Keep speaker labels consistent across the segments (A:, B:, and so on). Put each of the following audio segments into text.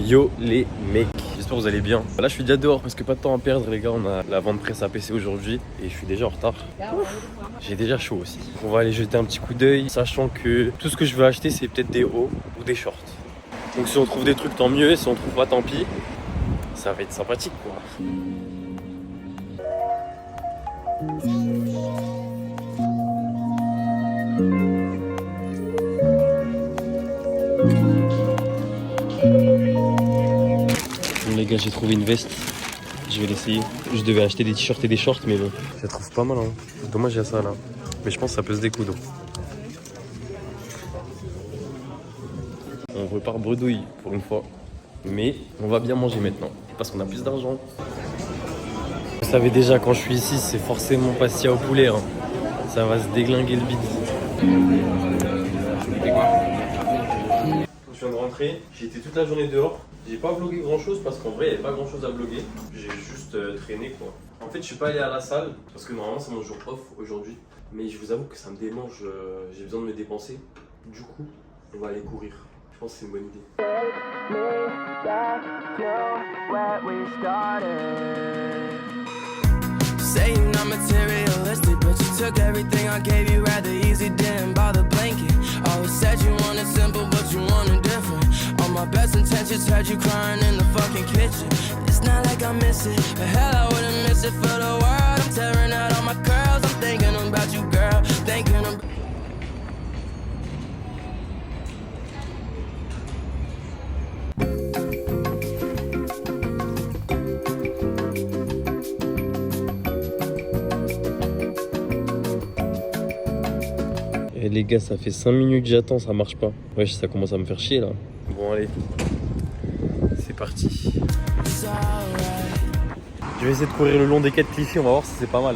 A: Yo les mecs, j'espère que vous allez bien. Là je suis déjà dehors parce que pas de temps à perdre les gars, on a la vente presse à PC aujourd'hui et je suis déjà en retard. J'ai déjà chaud aussi. On va aller jeter un petit coup d'œil, sachant que tout ce que je veux acheter c'est peut-être des hauts ou des shorts. Donc si on trouve des trucs tant mieux, si on trouve pas tant pis, ça va être sympathique quoi. Bon les gars, j'ai trouvé une veste, je vais l'essayer. Je devais acheter des t-shirts et des shorts mais bon, je la trouve pas mal hein. Dommage il y a ça là, mais je pense que ça peut se découdre. On repart bredouille pour une fois, mais on va bien manger maintenant parce qu'on a plus d'argent. Vous savez déjà quand je suis ici c'est forcément pastis au poulet hein. Ça va se déglinguer le bide. Je viens de rentrer, j'ai été toute la journée dehors. J'ai pas vlogué grand chose parce qu'en vrai il n'y avait pas grand chose à vlogger. J'ai juste traîné quoi. En fait je suis pas allé à la salle parce que normalement c'est mon jour off aujourd'hui. Mais je vous avoue que ça me démange, j'ai besoin de me dépenser. Du coup on va aller courir. Je pense que c'est une bonne idée.
B: Say you're not materialistic, but you took everything I gave you rather easy, didn't bother blinking. Always said you wanted simple, but you wanted different. All my best intentions had you crying in the fucking kitchen. It's not like I miss it, but hell I wouldn't miss it for the world. I'm tearing out all my curls, I'm thinking about you girl, thinking about...
A: Et les gars, ça fait 5 minutes que j'attends, ça marche pas. Ouais, ça commence à me faire chier là. Bon, allez, c'est parti. Je vais essayer de courir le long des quais de Cliffy, on va voir si c'est pas mal.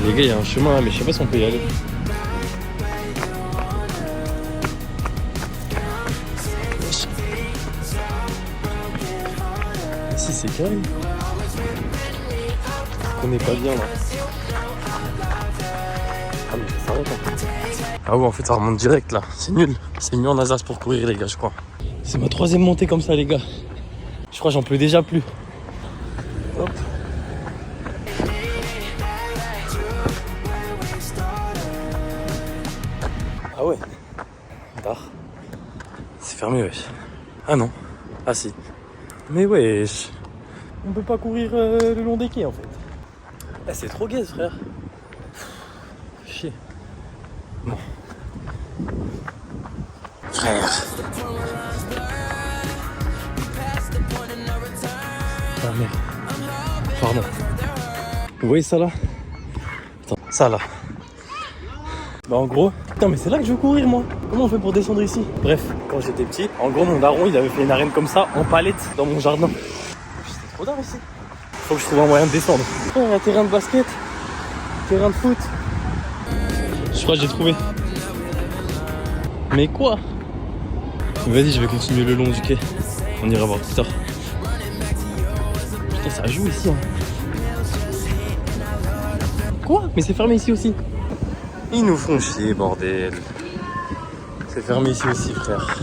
A: Les gars, il y a un chemin là, mais je sais pas si on peut y aller. Si, c'est calme. On est pas bien là. Ah, mais ça s'arrête hein. Ah ouais en fait ça remonte direct là, c'est nul. C'est mieux en Alsace pour courir les gars je crois. C'est ma 3e montée comme ça les gars. Je crois que j'en peux déjà plus. Hop. Ah ouais. Tard. C'est fermé wesh. Ah non. Ah si. Mais wesh. On peut pas courir le long des quais en fait. Eh, c'est trop gaze frère. Chier. Bon. Frère. Ah merde. Pardon. Vous voyez ça là? Attends, ça là. Bah en gros. Putain mais c'est là que je veux courir moi. Comment on fait pour descendre ici? Bref, quand j'étais petit, en gros mon daron il avait fait une arène comme ça en palette dans mon jardin. C'était trop d'art ici. Faut que je trouve un moyen de descendre. Oh, un terrain de basket. Terrain de foot. Je crois que j'ai trouvé. Mais quoi? Vas-y, je vais continuer le long du quai. On ira voir plus tard. Putain, ça joue ici. Hein. Quoi? Mais c'est fermé ici aussi. Ils nous font chier, bordel. C'est fermé ici aussi, frère.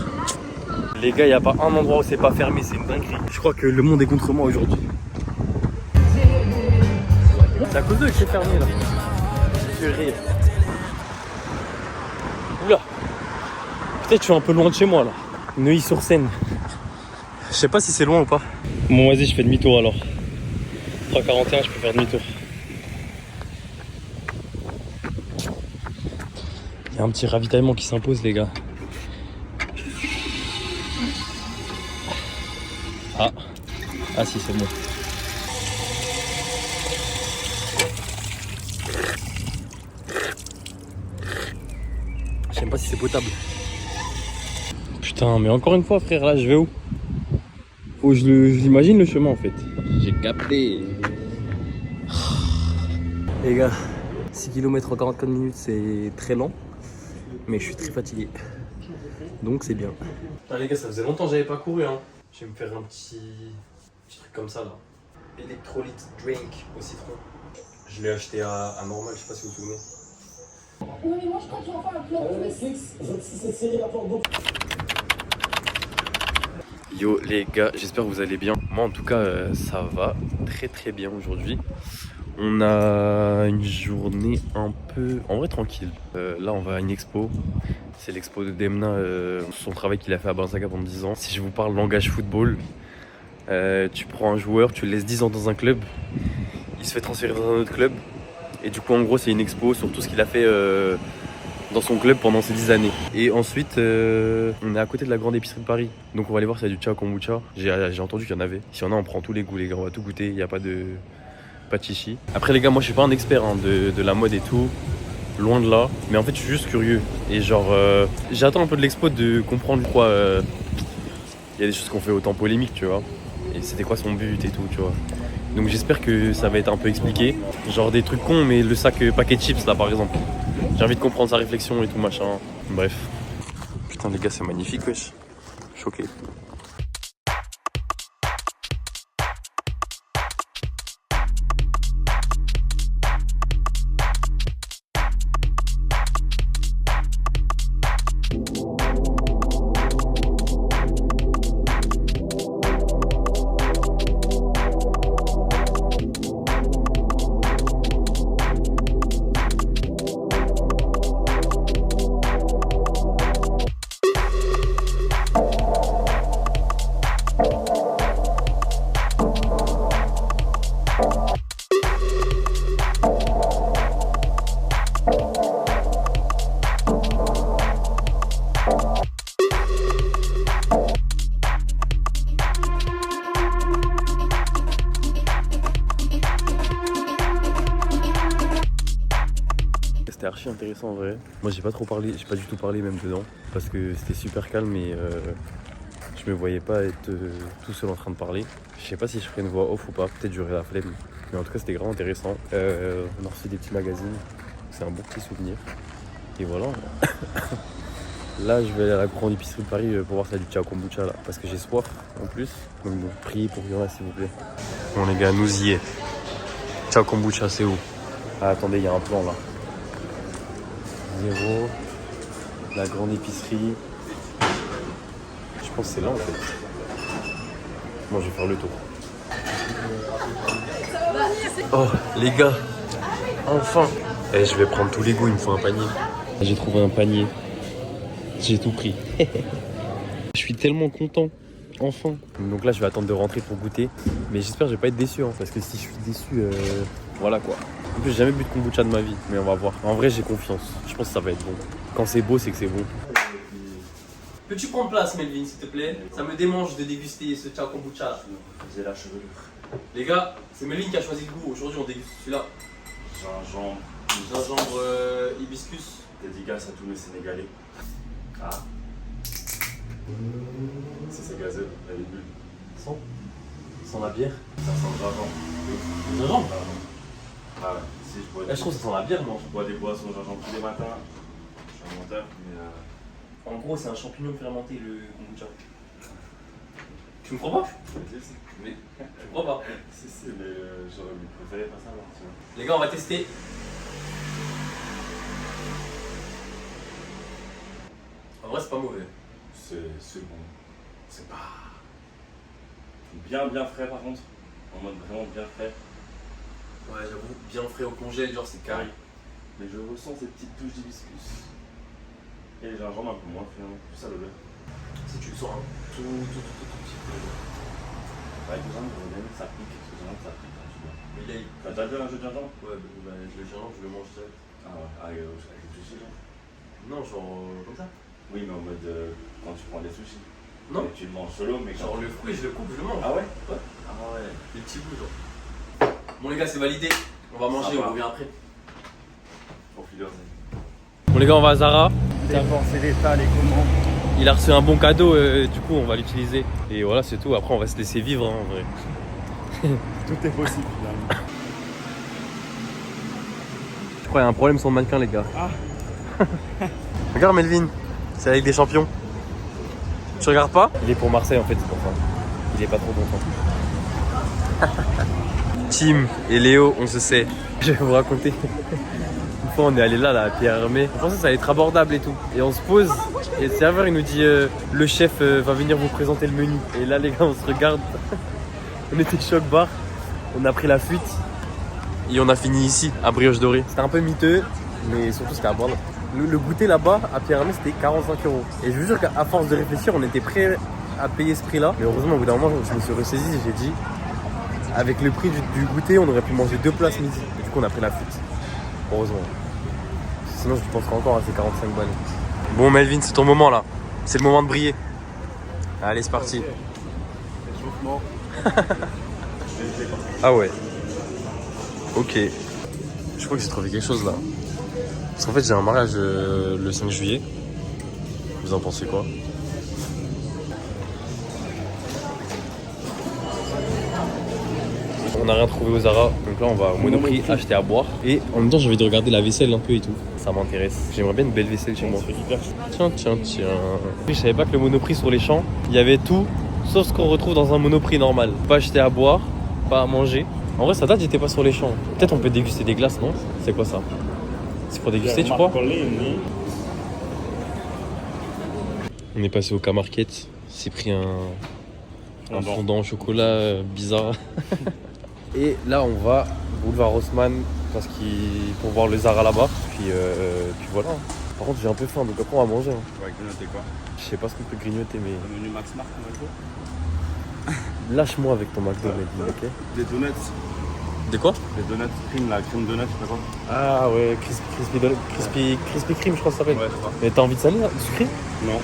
A: Les gars, il n'y a pas un endroit où c'est pas fermé, c'est une dinguerie. Je crois que le monde est contre moi aujourd'hui. C'est à cause d'eux que c'est fermé là. Purée. Oula. Peut-être je suis un peu loin de chez moi là. Neuilly-sur-Seine. Je sais pas si c'est loin ou pas. Bon vas-y je fais demi-tour alors. 3,41 je peux faire demi-tour. Il y a un petit ravitaillement qui s'impose les gars. Ah. Ah si c'est bon. Je sais pas si c'est potable. Putain, mais encore une fois, frère, là, je vais où? Faut que je l'imagine le chemin en fait. J'ai capté. Les gars, 6 km en 44 minutes, c'est très lent. Mais je suis très fatigué. Donc c'est bien. Ah, les gars, ça faisait longtemps que j'avais pas couru. Hein. Je vais me faire un petit truc comme ça là. Electrolyte drink au citron. Je l'ai acheté à Normal, je sais pas si vous vous souvenez.
C: Oui, mais moi je crois que tu vas faire un plan de Netflix. Cette série là,
A: Yo les gars, j'espère que vous allez bien. Moi en tout cas ça va très bien aujourd'hui. On a une journée un peu, en vrai tranquille. Là on va à une expo. C'est l'expo de Demna, son travail qu'il a fait à Balenciaga pendant 10 ans. Si je vous parle langage football, tu prends un joueur, tu le laisses 10 ans dans un club, il se fait transférer dans un autre club. Et du coup en gros c'est une expo sur tout ce qu'il a fait dans son club pendant ces 10 années. Et ensuite, on est à côté de la grande épicerie de Paris. Donc on va aller voir s'il y a du Ciao Kombucha. J'ai entendu qu'il y en avait. S'il y en a, on prend tous les goûts les gars, on va tout goûter, il n'y a pas de chichi. Après les gars, moi je suis pas un expert hein, de la mode et tout. Loin de là. Mais en fait je suis juste curieux. Et genre, j'attends un peu de l'expo de comprendre pourquoi il y a des choses qu'on fait autant polémiques, tu vois. Et c'était quoi son but et tout, tu vois. Donc j'espère que ça va être un peu expliqué. Genre des trucs cons, mais le sac paquet de chips là par exemple. J'ai envie de comprendre sa réflexion et tout machin. Bref. Putain les gars c'est magnifique wesh. Choqué. C'était archi intéressant en vrai. Moi j'ai pas trop parlé, j'ai pas du tout parlé même dedans parce que c'était super calme et je me voyais pas être tout seul en train de parler. Je sais pas si je ferais une voix off ou pas, peut-être j'aurais la flemme. Mais en tout cas c'était grave intéressant. On a reçu des petits magazines, c'est un bon petit souvenir. Et voilà. Là je vais aller à la grande épicerie de Paris pour voir si y a du Ciao Kombucha là. Parce que j'ai soif en plus. Donc bon, priez pour qu'il y en a s'il vous plaît. Bon les gars, nous y est. Ciao Kombucha c'est où? Ah attendez, il y a un plan là. 0, la grande épicerie. Je pense que c'est là en fait. Moi je vais faire le tour. Oh les gars, enfin. Je vais prendre tous les goûts, il me faut un panier. J'ai trouvé un panier. J'ai tout pris. Je suis tellement content. Enfin. Donc là je vais attendre de rentrer pour goûter. Mais j'espère que je vais pas être déçu hein, parce que si je suis déçu, voilà quoi. En plus j'ai jamais bu de kombucha de ma vie, mais on va voir. En vrai j'ai confiance, je pense que ça va être bon. Quand c'est beau c'est que c'est bon. Peux-tu prendre place Melvin s'il te plaît? Ça me démange de déguster ce Ciao Kombucha.
D: J'ai la chevelure.
A: Les gars, c'est Melvin qui a choisi le goût, aujourd'hui on déguste celui-là. Gingembre hibiscus.
D: Dédicace à tous les Sénégalais. Ah. C'est gazeux, la bulle.
A: Sans la bière.
D: Ça sent le gingembre.
A: Gingembre?
D: Ah ouais, si je bois
A: Là je trouve que ça sent la bière moi.
D: je bois des boissons gingembre tous les matins. Je suis un menteur, mais
A: En gros c'est un champignon fermenté le kombucha. Tu me crois pas? Mais tu me crois pas?
D: si, mais j'aurais préféré pas ça alors, tu vois.
A: Les gars on va tester. En vrai c'est pas mauvais.
D: C'est bon. C'est pas bien frais par contre. En mode vraiment bien frais.
A: Ouais j'avoue, bien frais au congèle, genre c'est carré.
D: Mais je ressens ces petites touches d'hibiscus. Et les gingembre un peu moins finalement, plus ça le lait.
A: Si tu le sens un tout petit peu.
D: Avec le gingembre, ça pique, parce que le gingembre ça pique quand tu bois.
A: Mais là,
D: T'as déjà vu un jeu de gingembre?
A: ouais, bah, le gingembre je le mange direct.
D: Ah ouais, avec des sushis genre?
A: Non, genre comme ça.
D: Oui, mais en mode quand tu prends des sushis.
A: Non.
D: Et tu le manges solo, mais
A: Genre le fruit, je le coupe, je le mange.
D: Ah ouais?
A: Ouais.
D: Ah ouais.
A: Des petits bouts, genre. Bon, les gars, c'est validé. On va manger,
D: Ça va.
A: on revient après.
D: Pour filer.
A: Bon, les gars, on va à Zara.
E: Dépenser l'état, les commandes.
A: Il a reçu un bon cadeau, du coup, on va l'utiliser. Et voilà, c'est tout. Après, on va se laisser vivre, hein, en vrai.
E: Tout est possible finalement.
A: Je crois qu'il y a un problème sur le mannequin, les gars.
E: Ah.
A: Regarde, Melvin. C'est avec des champions. Tu regardes pas? Il est pour Marseille, en fait, c'est pour ça. Il est pas trop content. Tim et Léo, on se sait. Je vais vous raconter Une fois, on est allé là, à Pierre Hermé. On pensait que ça allait être abordable et tout. Et on se pose, et le serveur, il nous dit le chef va venir vous présenter le menu. Et là, les gars, on se regarde. On était choc bar. On a pris la fuite. Et on a fini ici, à Brioche Dorée. C'était un peu miteux, mais surtout, c'était abordable. Le goûter là-bas, à Pierre Hermé, c'était 45 €. Et je vous jure qu'à force de réfléchir, on était prêt à payer ce prix-là. Mais heureusement, au bout d'un moment, je me suis ressaisi et j'ai dit, avec le prix du goûter, on aurait pu manger 2 places midi. Et du coup, on a pris la fuite. Heureusement. Sinon, je penserais encore à ces 45 balles. Bon, Melvin, c'est ton moment là. C'est le moment de briller. Allez, c'est parti.
E: Échauffement.
A: Ah ouais. Ok. Je crois que j'ai trouvé quelque chose là. Parce qu'en fait, j'ai un mariage le 5 juillet. Vous en pensez quoi? On n'a rien trouvé au Zara, donc là on va au Monoprix acheter à boire. Et en même temps, j'ai envie de regarder la vaisselle un peu et tout. Ça m'intéresse. J'aimerais bien une belle vaisselle chez moi. Tiens. Je savais pas que le Monoprix sur les champs, il y avait tout, sauf ce qu'on retrouve dans un Monoprix normal. Pas acheter à boire, pas à manger. En vrai, ça date, j'étais pas sur les champs. Peut-être on peut déguster des glaces, non? C'est quoi ça? C'est pour déguster, tu crois? On est passé au K-Market. C'est pris un fondant au chocolat bizarre. Et là, on va boulevard Haussmann pour voir le Zara là-bas. Puis voilà. Par contre, j'ai un peu faim, donc après on va manger.
E: On va grignoter quoi?
A: Je sais pas ce qu'on peut grignoter, mais
E: Le menu Max Mart,
A: lâche-moi avec ton McDo, Melvin, ok?
E: Des donuts.
A: De quoi?
E: Des donuts crème, la crème donut, je sais pas quoi.
A: Ah ouais, crispy cream, je crois que ça s'appelle.
E: Ouais, c'est ça.
A: Mais t'as envie de salé, là? Sucré?
E: Non.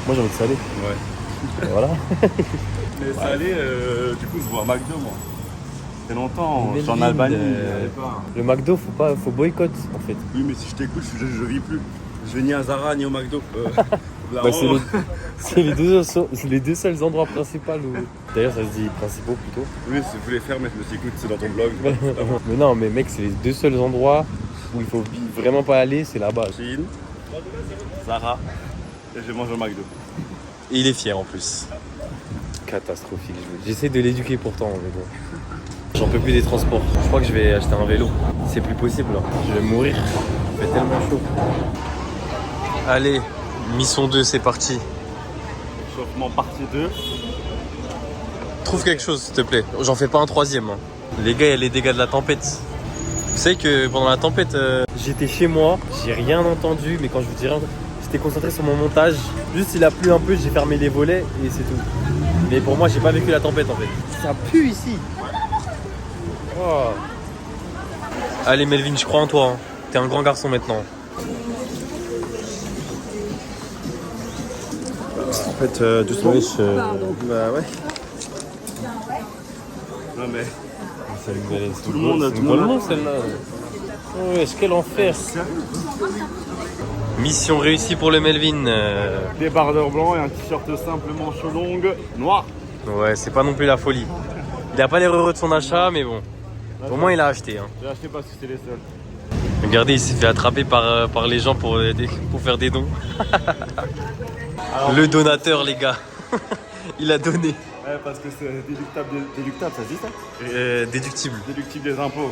A: Moi j'ai envie de salé.
E: Ouais.
A: Et voilà.
E: Mais salé, du coup, je vois McDo, moi. Ça fait longtemps, je suis en
A: Melvin,
E: Albanie, j'avais pas.
A: Le McDo, faut boycott en fait.
E: Oui, mais si je t'écoute, je vis plus. Je vais ni à Zara ni au McDo.
A: Bah, c'est les deux seuls endroits principaux où... D'ailleurs ça se dit principaux plutôt.
E: Oui, si vous voulez faire, mais je me suis dit, écoute, c'est dans ton blog.
A: Mais non, mais mec, c'est les deux seuls endroits où il faut vraiment pas aller, c'est là-bas.
E: Chine, Zara, et je mange au McDo.
A: Et il est fier en plus. Catastrophique. J'essaie de l'éduquer pourtant, mais bon. J'en peux plus des transports. Je crois que je vais acheter un vélo. C'est plus possible là. Je vais mourir. Il fait tellement chaud. Allez, mission 2, c'est parti.
E: Chauffement partie 2.
A: Trouve quelque chose, s'il te plaît. J'en fais pas un troisième. Hein. Les gars, il y a les dégâts de la tempête. Vous savez que pendant la tempête, j'étais chez moi, j'ai rien entendu, mais quand je vous dis rien, j'étais concentré sur mon montage. Juste il a plu un peu, j'ai fermé les volets et c'est tout. Mais pour moi, j'ai pas vécu la tempête en fait. Ça pue ici. Oh. Allez Melvin, je crois en toi. Hein. T'es un grand garçon maintenant.
E: En fait, doucement. Bah ouais. Non mais.
A: Tout le monde celle-là. Oh, est-ce quel enfer. Mission réussie pour le Melvin.
E: Des bardeurs blancs et un t-shirt simple manche longue noir.
A: Ouais, c'est pas non plus la folie. Il a pas l'air heureux de son achat, mais bon. Au moins il a acheté. Hein.
E: J'ai acheté parce que c'était les seuls.
A: Regardez, il s'est fait attraper par les gens pour faire des dons.
E: Alors,
A: le donateur, les gars. Il a donné.
E: Ouais, parce que c'est déductable, ça se dit ça?
A: Déductible.
E: Déductible des impôts.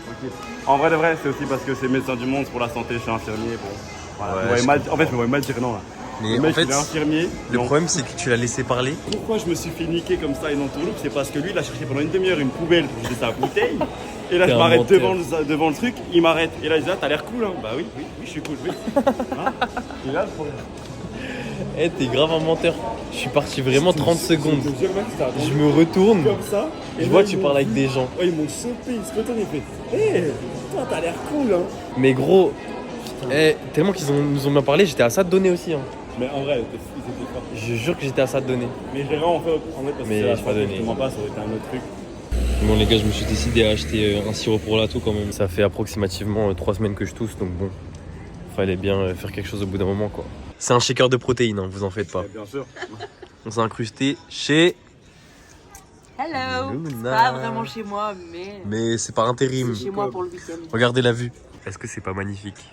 E: Ok. En vrai de vrai, c'est aussi parce que c'est médecin du monde, c'est pour la santé, je suis infirmier. Bon. Voilà.
A: Ouais,
E: Je me voyais mal, en fait, je me voyais mal dire non là.
A: Mais
E: le mec,
A: en fait,
E: il est infirmier.
A: le
E: non.
A: problème, c'est que tu l'as laissé parler.
E: Pourquoi je me suis fait niquer comme ça et non tourloupe? C'est parce que lui, il a cherché pendant une demi-heure une poubelle pour jeter sa bouteille. Et là,
A: T'es
E: je
A: un
E: m'arrête
A: menteur.
E: devant le truc, il m'arrête. Et là, il dit, ah, t'as l'air cool, hein. Bah oui, je suis cool, oui. Hein? Et là, le problème.
A: Eh, t'es grave un menteur. Je suis parti vraiment 30 secondes.
E: Je te jure, mec, c'était
A: Je me retourne.
E: comme ça.
A: Je vois que tu parles avec des gens.
E: Ouais, ils m'ont chopé, ils se retournent et fait, hé, toi, t'as l'air cool, hein.
A: Mais gros, tellement qu'ils nous ont bien parlé, j'étais à ça de donner aussi. Hein.
E: Mais en vrai, ils étaient forts.
A: Je jure que j'étais à ça de donner.
E: Mais j'ai vraiment fait en vrai parce
A: Mais
E: que
A: j'ai
E: c'est
A: pas
E: la
A: donné.
E: je pas, ça aurait été un autre truc.
A: Bon les gars, je me suis décidé à acheter un sirop pour la toux quand même. Ça fait approximativement 3 semaines que je tousse, donc bon, fallait bien faire quelque chose au bout d'un moment quoi. C'est un shaker de protéines, hein, vous en faites pas.
E: Bien sûr.
A: On s'est incrusté chez...
F: Hello.
A: Luna.
F: Pas vraiment chez moi,
A: Mais c'est par intérim.
F: c'est chez moi pour le week-end.
A: Regardez la vue. Est-ce que c'est pas magnifique?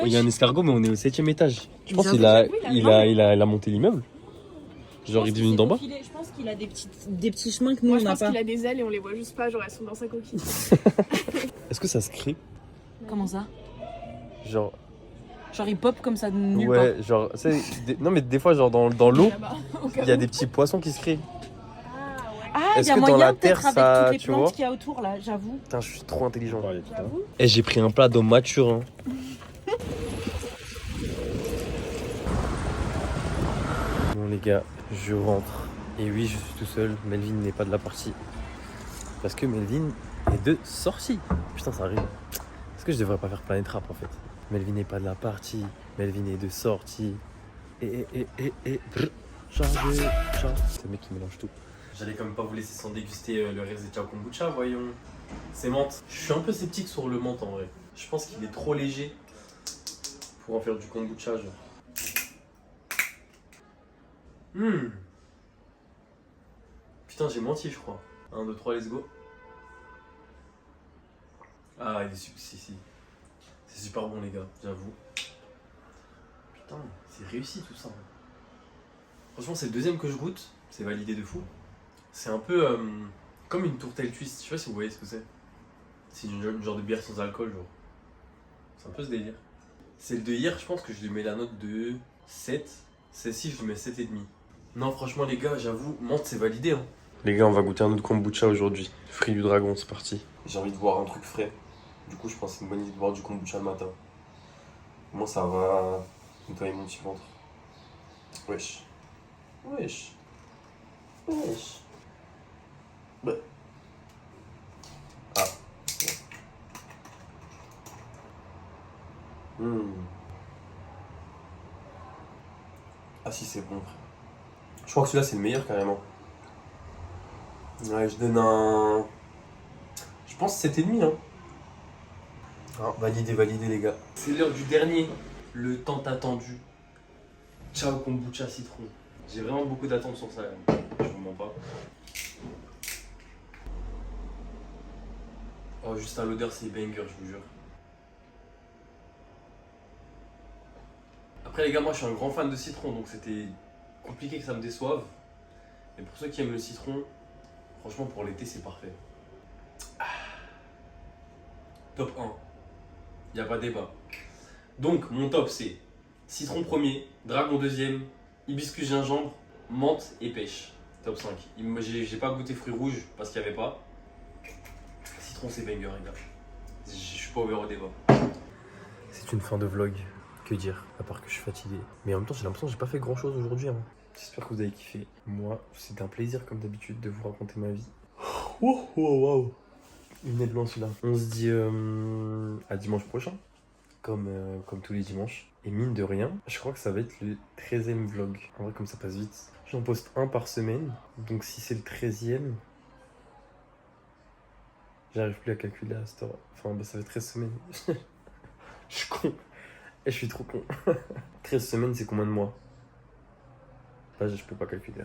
A: Il y a un escargot, mais on est au 7ème étage. Je pense qu'il a monté l'immeuble. Genre il est venu d'en bas.
F: Je pense qu'il a des petits chemins que nous
G: Moi,
F: on
G: je
F: n'a
G: pense
F: pas.
G: qu'il a des ailes et on les voit juste pas, genre elles sont dans sa coquille.
A: Est-ce que ça se crée?
F: Comment ça?
A: Genre,
F: Genre il pop comme ça de nulle
A: ouais, genre, tu sais, non mais des fois, genre dans l'eau,
G: Là-bas, au cas
A: il y a
G: où.
A: des petits poissons qui se créent.
F: part. Ah, il
A: Est-ce
F: y a
A: que dans
F: moyen
A: la terre,
F: peut-être
A: ça,
F: avec toutes les
A: tu vois
F: plantes qu'il y a autour là, j'avoue.
A: Putain, je suis trop intelligent.
G: J'avoue.
A: Et j'ai pris un plat d'eau mature. Hein. Bon les gars, je rentre. Et oui, je suis tout seul. Melvin n'est pas de la partie. Parce que Melvin est de sortie. Putain, ça arrive. Est-ce que je devrais pas faire Planet Rap en fait? Melvin n'est pas de la partie. Melvin est de sortie. Chargé. C'est le mec qui mélange tout. J'allais quand même pas vous laisser sans déguster le Rezeta Kombucha, voyons. C'est menthe. Je suis un peu sceptique sur le menthe en vrai. Je pense qu'il est trop léger pour en faire du kombucha, genre. Putain, j'ai menti, je crois. 1, 2, 3, let's go. Ah, il est super. Si. C'est super bon, les gars, j'avoue. Putain, c'est réussi tout ça. Franchement, c'est le deuxième que je goûte. C'est validé de fou. C'est un peu comme une tourtelle twist. Je sais pas si vous voyez ce que c'est. C'est une genre de bière sans alcool, genre. C'est un peu ce délire. C'est le de hier, je pense que je lui mets la note de 7. Celle-ci, je lui mets 7,5. Non, franchement, les gars, j'avoue, menthe, c'est validé. Hein. Les gars, on va goûter un autre kombucha aujourd'hui. Fruit du dragon, c'est parti. J'ai envie de boire un truc frais. Du coup, je pense que c'est une bonne idée de boire du kombucha le matin. Moi, ça va nettoyer mon petit ventre. Wesh. Bah. Ah. Ah si, c'est bon. Je crois que celui-là, c'est le meilleur carrément. Ouais, je donne un... Je pense 7,5 hein. Ah, validé les gars. C'est l'heure du dernier. Le tant attendu. Ciao kombucha citron. J'ai vraiment beaucoup d'attentes sur ça. Je vous mens pas. Oh, juste à l'odeur, c'est banger, je vous jure. Après les gars, moi je suis un grand fan de citron, donc c'était compliqué que ça me déçoive. Et pour ceux qui aiment le citron, franchement pour l'été c'est parfait. Top 1. Il n'y a pas débat. Donc mon top c'est citron premier, dragon deuxième, hibiscus gingembre, menthe et pêche. Top 5. J'ai pas goûté fruits rouges parce qu'il n'y avait pas. Citron c'est banger les gars. Je suis pas ouvert au débat. C'est une fin de vlog. Que dire, à part que je suis fatigué. Mais en même temps, j'ai l'impression que j'ai pas fait grand chose aujourd'hui. Hein. J'espère que vous avez kiffé. Moi, c'était un plaisir, comme d'habitude, de vous raconter ma vie. Wow. Il est de loin celui-là. On se dit à dimanche prochain, comme tous les dimanches. Et mine de rien, je crois que ça va être le 13e vlog. En vrai, comme ça passe vite. J'en poste un par semaine. Donc si c'est le 13e, j'arrive plus à calculer à cette heure. Enfin, bah, ça fait 13 semaines. Je suis con. Et je suis trop con. 13 semaines, c'est combien de mois? Là, je peux pas calculer.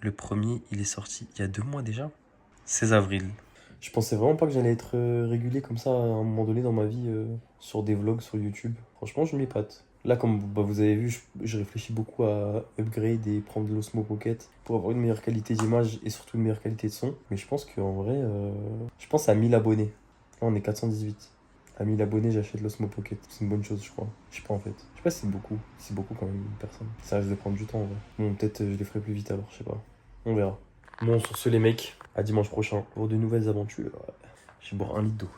A: Le premier, il est sorti il y a 2 mois déjà. 16 avril. Je pensais vraiment pas que j'allais être régulier comme ça à un moment donné dans ma vie sur des vlogs sur YouTube. Franchement, je m'épate. Là, comme vous avez vu, je réfléchis beaucoup à upgrade et prendre de l'Osmo Pocket pour avoir une meilleure qualité d'image et surtout une meilleure qualité de son. Mais je pense qu'en vrai, je pense à 1000 abonnés. Là, on est 418. À 1000 abonnés, j'achète l'Osmo Pocket. C'est une bonne chose, je crois. Je sais pas en fait. Je sais pas si c'est beaucoup. C'est beaucoup quand même, une personne. Ça risque de prendre du temps en vrai. Bon, peut-être je les ferai plus vite alors, je sais pas. On verra. Bon, sur ce, les mecs, à dimanche prochain pour de nouvelles aventures. Je vais boire 1 litre d'eau.